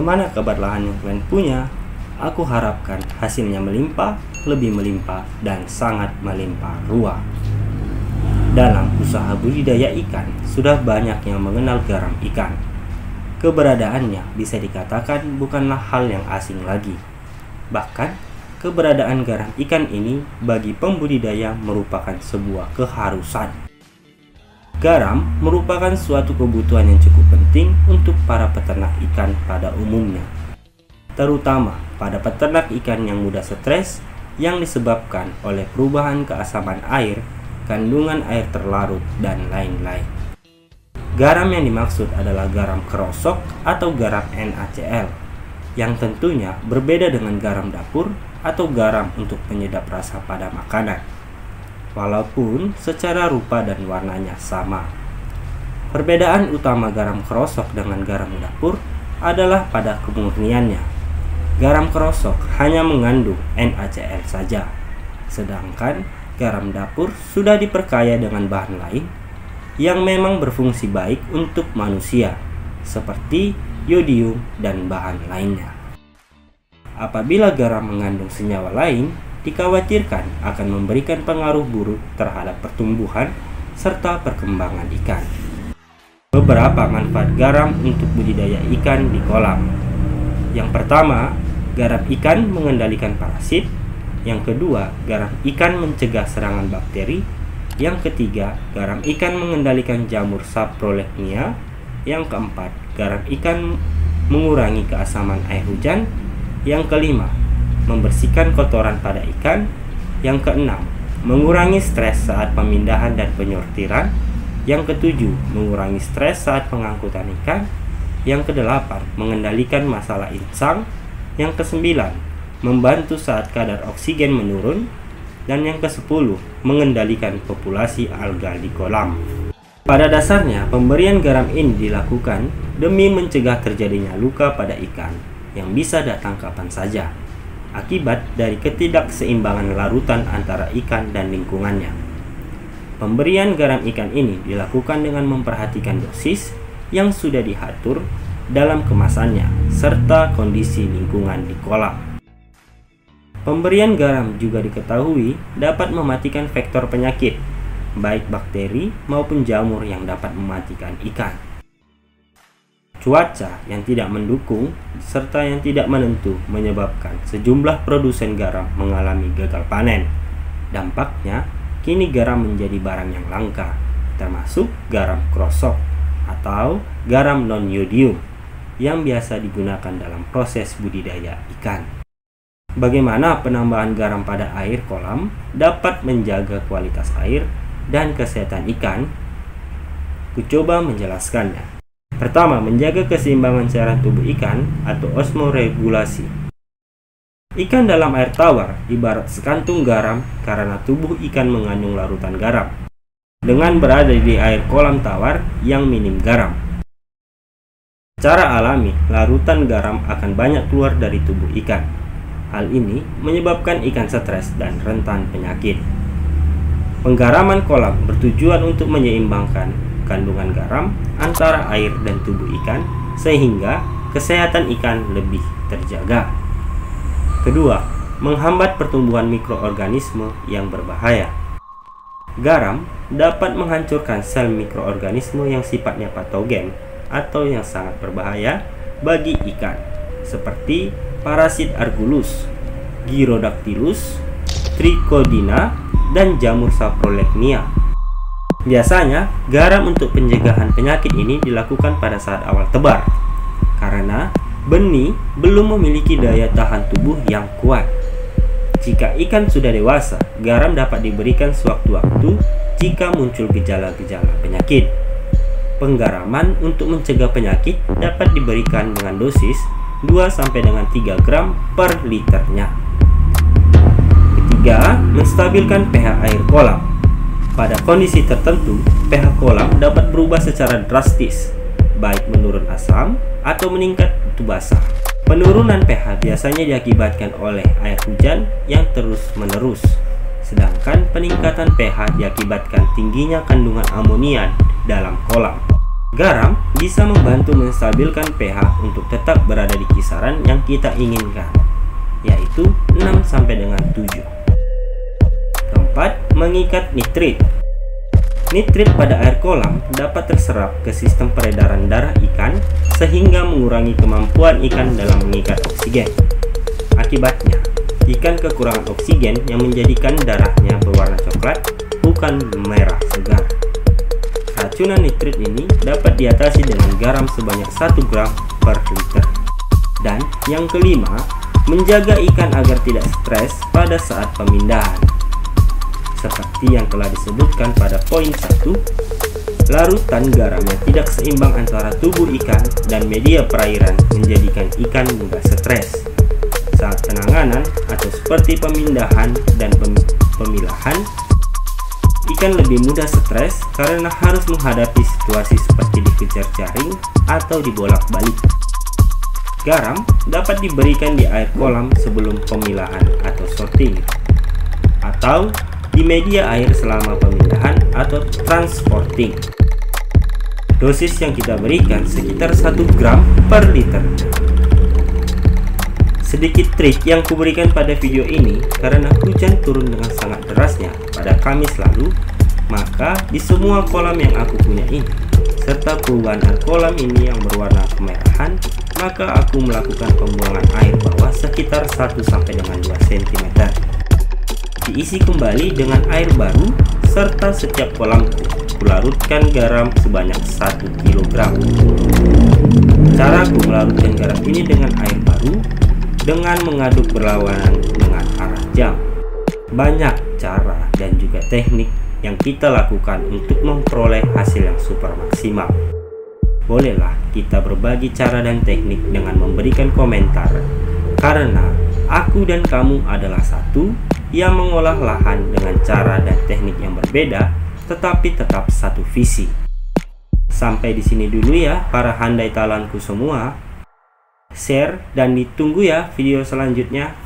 Bagaimana kabar lahan yang kalian punya? Aku harapkan hasilnya melimpah, lebih melimpah, dan sangat melimpah ruah. Dalam usaha budidaya ikan, sudah banyak yang mengenal garam ikan. Keberadaannya bisa dikatakan bukanlah hal yang asing lagi. Bahkan, keberadaan garam ikan ini bagi pembudidaya merupakan sebuah keharusan. Garam merupakan suatu kebutuhan yang cukup penting untuk para peternak ikan pada umumnya, terutama pada peternak ikan yang mudah stres yang disebabkan oleh perubahan keasaman air, kandungan air terlarut, dan lain-lain. Garam yang dimaksud adalah garam kerosok atau garam NaCl, yang tentunya berbeda dengan garam dapur atau garam untuk penyedap rasa pada makanan, walaupun secara rupa dan warnanya sama. Perbedaan utama garam kerosok dengan garam dapur adalah pada kemurniannya. Garam kerosok hanya mengandung NaCl saja, sedangkan garam dapur sudah diperkaya dengan bahan lain yang memang berfungsi baik untuk manusia, seperti yodium dan bahan lainnya. Apabila garam mengandung senyawa lain, dikhawatirkan akan memberikan pengaruh buruk terhadap pertumbuhan serta perkembangan ikan. Beberapa manfaat garam untuk budidaya ikan di kolam. Yang pertama, garam ikan mengendalikan parasit. Yang kedua, garam ikan mencegah serangan bakteri. Yang ketiga, garam ikan mengendalikan jamur saprolegnia. Yang keempat, garam ikan mengurangi keasaman air hujan. Yang kelima, membersihkan kotoran pada ikan. Yang keenam, mengurangi stres saat pemindahan dan penyortiran. Yang ketujuh, mengurangi stres saat pengangkutan ikan. Yang kedelapan, mengendalikan masalah insang. Yang kesembilan, membantu saat kadar oksigen menurun. Dan yang kesepuluh, mengendalikan populasi alga di kolam. Pada dasarnya, pemberian garam ini dilakukan demi mencegah terjadinya luka pada ikan yang bisa datang kapan saja akibat dari ketidakseimbangan larutan antara ikan dan lingkungannya. Pemberian garam ikan ini dilakukan dengan memperhatikan dosis yang sudah diatur dalam kemasannya serta kondisi lingkungan di kolam. Pemberian garam juga diketahui dapat mematikan vektor penyakit, baik bakteri maupun jamur yang dapat mematikan ikan. Cuaca yang tidak mendukung serta yang tidak menentu menyebabkan sejumlah produsen garam mengalami gagal panen. Dampaknya, kini garam menjadi barang yang langka, termasuk garam kerosok atau garam non-yodium yang biasa digunakan dalam proses budidaya ikan. Bagaimana penambahan garam pada air kolam dapat menjaga kualitas air dan kesehatan ikan? Kucoba menjelaskannya. Pertama, menjaga keseimbangan cairan tubuh ikan atau osmoregulasi. Ikan dalam air tawar ibarat sekantung garam karena tubuh ikan mengandung larutan garam. Dengan berada di air kolam tawar yang minim garam, secara alami larutan garam akan banyak keluar dari tubuh ikan. Hal ini menyebabkan ikan stres dan rentan penyakit. Penggaraman kolam bertujuan untuk menyeimbangkan kandungan garam antara air dan tubuh ikan sehingga kesehatan ikan lebih terjaga. Kedua, menghambat pertumbuhan mikroorganisme yang berbahaya. Garam dapat menghancurkan sel mikroorganisme yang sifatnya patogen atau yang sangat berbahaya bagi ikan, seperti parasit Argulus, Gyrodactylus, Trichodina, dan jamur saprolegnia. Biasanya, garam untuk pencegahan penyakit ini dilakukan pada saat awal tebar, karena benih belum memiliki daya tahan tubuh yang kuat. Jika ikan sudah dewasa, garam dapat diberikan sewaktu-waktu jika muncul gejala-gejala penyakit. Penggaraman untuk mencegah penyakit dapat diberikan dengan dosis 2-3 gram per liternya. Ketiga, menstabilkan pH air kolam. Pada kondisi tertentu, pH kolam dapat berubah secara drastis, baik menurun asam atau meningkat itu basah. Penurunan pH biasanya diakibatkan oleh air hujan yang terus-menerus, sedangkan peningkatan pH diakibatkan tingginya kandungan amonia dalam kolam. Garam bisa membantu menstabilkan pH untuk tetap berada di kisaran yang kita inginkan, yaitu 6 sampai dengan 7. Keempat, mengikat nitrit. Nitrit pada air kolam dapat terserap ke sistem peredaran darah ikan sehingga mengurangi kemampuan ikan dalam mengikat oksigen. Akibatnya, ikan kekurangan oksigen yang menjadikan darahnya berwarna coklat, bukan merah segar. Racunan nitrit ini dapat diatasi dengan garam sebanyak 1 gram per liter. Dan yang kelima, menjaga ikan agar tidak stres pada saat pemindahan. Seperti yang telah disebutkan pada poin 1, larutan garam yang tidak seimbang antara tubuh ikan dan media perairan menjadikan ikan mudah stres. Saat penanganan atau seperti pemindahan dan pemilahan, ikan lebih mudah stres karena harus menghadapi situasi seperti dikejar jaring atau dibolak-balik. Garam dapat diberikan di air kolam sebelum pemilahan atau sorting, atau di media air selama pemindahan atau transporting. Dosis yang kita berikan sekitar 1 gram per liter. Sedikit trik yang kuberikan pada video ini, karena hujan turun dengan sangat derasnya pada Kamis lalu, maka di semua kolam yang aku punya ini, serta perubahan air kolam ini yang berwarna kemerahan, maka aku melakukan pembuangan air bawah sekitar 1 sampai dengan 2 cm. Diisi kembali dengan air baru, serta setiap kolam kularutkan garam sebanyak 1 kg. Cara aku melarutkan garam ini dengan air baru, dengan mengaduk berlawanan dengan arah jam. Banyak cara dan juga teknik yang kita lakukan untuk memperoleh hasil yang super maksimal. Bolehlah kita berbagi cara dan teknik dengan memberikan komentar, karena aku dan kamu adalah satu yang mengolah lahan dengan cara dan teknik yang berbeda, tetapi tetap satu visi. Sampai di sini dulu ya para handai talanku semua. Share dan ditunggu ya video selanjutnya.